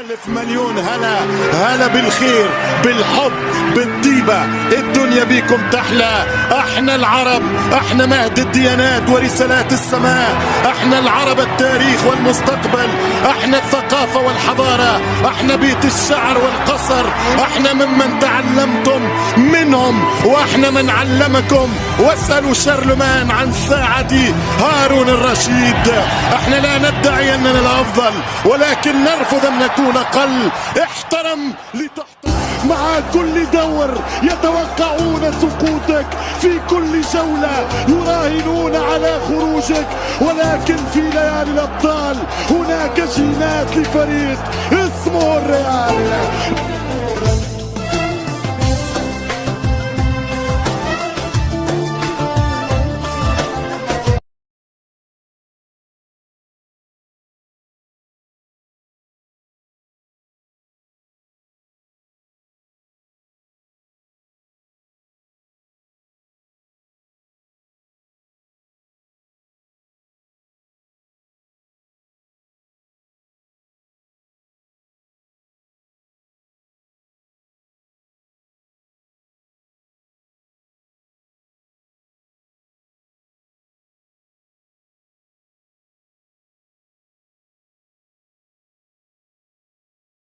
ألف مليون هلا هلا بالخير بالحب بالطيبة، الدنيا بيكم تحلى. احنا العرب، احنا مهد الديانات ورسالات السماء، احنا العرب التاريخ والمستقبل، احنا الثقافة والحضارة، احنا بيت الشعر والقصر، احنا ممن تعلمتم منهم واحنا من علمكم. واسألوا شارلمان عن ساعة هارون الرشيد. احنا لا ندعي اننا الافضل ولكن نرفض ان نكون اقل. احترم لتحترم. مع كل دور يتوقعون سقوطك، في كل جولة يراهنون على خروجك، ولكن في ليالي الابطال هناك جينات لفريق اسمه الريال.